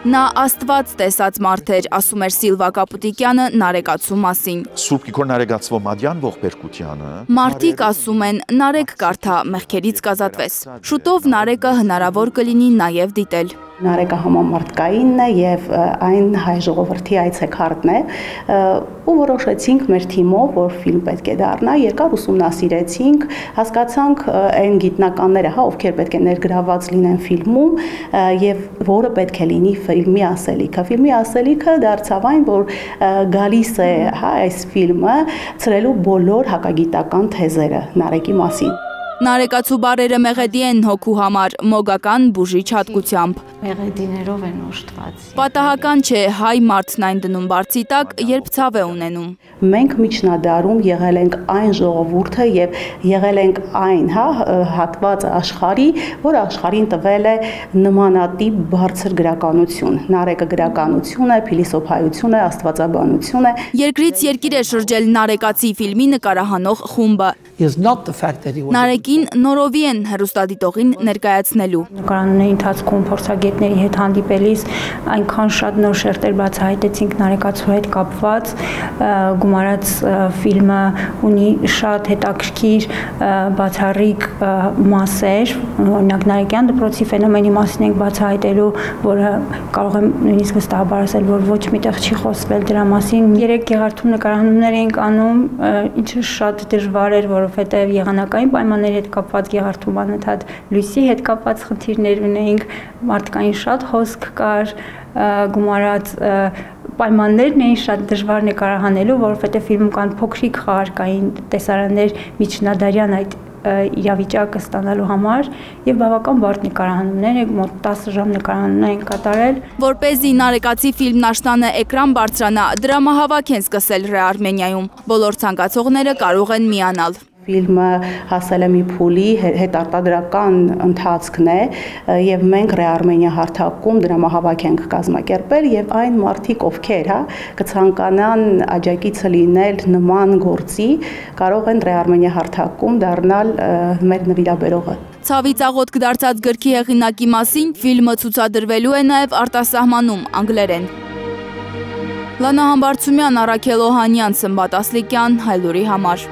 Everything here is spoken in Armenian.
Նա աստված տեսած մարդ էր, ասում էր Սիլվա Կապուտիկյանը Նարեկացու մասին։ Սուրբ Գրքոր Նարեկացվո Մադյան ողբերգությանը Մարդիկ ասում են Նարեկ կարդա, մեղքերից կազատվես։ Շուտով Նարեկը հնարավոր կլինի նաև դիտել։ Նարեկը համամարտկայինն է և այն հայ ժողովրդի այցեքարտն է, ու որոշեցինք մեր թիմով, որ ֆիլմ պետք է դառնա, երկար ուսումնասիրեցինք, հասկացանք այն գիտնականները, ովքեր պետք է ներգրավված լինեն ֆիլմում և որը պետք է լինի ֆիլմի ասելիքը։ Ֆիլմի ասելիքը դարձավ այն, որ գալիս է այս ֆիլմը ցրելու բոլոր հակագիտական թեզերը Նարեկի մասին։ Նարեկացու բառերը մեղեդի են հոգու համար, մոգական բուժիչ հատկությամբ։ Մեղեդիներով են օժտված։ Պատահական չէ, հայ մարդն այն դնում բարձի տակ, երբ ցավ է ունենում։ Մենք միջնադարում եղել ենք այն ժողովուրդը և եղել ենք այն հատվածը աշխարհի, որ աշխարհին տվել է նմանատիպ բարձր գրականություն։ Նարեկը գրականություն է, փիլիսոփայություն է, աստվածաբանություն է։ Երկրից երկիր է շրջել Նարեկացի ֆիլմի նկարահանող խումբը։ Նարեկին նորովի են հեռուստադիտողին ներկայացնելու։ Նկարահանումների ընթացքում փորձագետների հետ հանդիպելիս այնքան շատ նոր շերտեր բացահայտեցինք Նարեկացու հետ կապված, գումարած ֆիլմը ունի շատ հետաքրքիր բացառիկ մասեր, օրինակ Նարեկյան դպրոցի ֆենոմենի մասին ենք բացահայտելու, որը կարող եմ նույնիսկ վստահաբար ասել, որ ոչ միտեղ չի խոսվել դրա մասին։ 3 գեղարդում նկարահանումներ ենք անում, ինչը շատ դժվար էր, որովհետև եղանակային պայմանների հետ կապված գեղարդում անընդհատ լույսի հետ կապված խնդիրներ ունեինք, մարդկային շատ հոսք կար, գումարած պայմաններն էին շատ դժվար նկարահանելու, որովհետև ֆիլմում կան փոքրիկ խաղարկային տեսարաններ միջնադարյան այդ իրավիճակը ստանալու համար և բավական բարդ նկարահանումներ ենք, մոտ 10 ժամ նկարահանումներ ենք կատարել։ Որպեսզի Նարեկացի ֆիլմն աշտանը էկրան բարձրանա, դրամահավաք են սկսել Ռեարմենիայում։ Բոլոր ցանկացողները կարող են միանալ։ Ֆիլմը հասել է մի փուլի հետարտադրական ընթացքն է և մենք Ռեարմենիա հարթակում դրամահավաք ենք կազմակերպել և այն մարդիկ, ովքեր կցանկանան աջակիցը լինել նման գործի, կարող են Ռեարմենիա հարթակում դառնալ մեր նվիրաբերողը։ Ցավից աղոթք դարձած գրքի հեղինակի մասին ֆիլմը ցուցադրվելու է նաև արտասահմանում, անգլերեն։ Լանա Համբարձումյան, Առաքել Օհանյան, Սմբատ Ասլիկյան, Հայլուրի համար։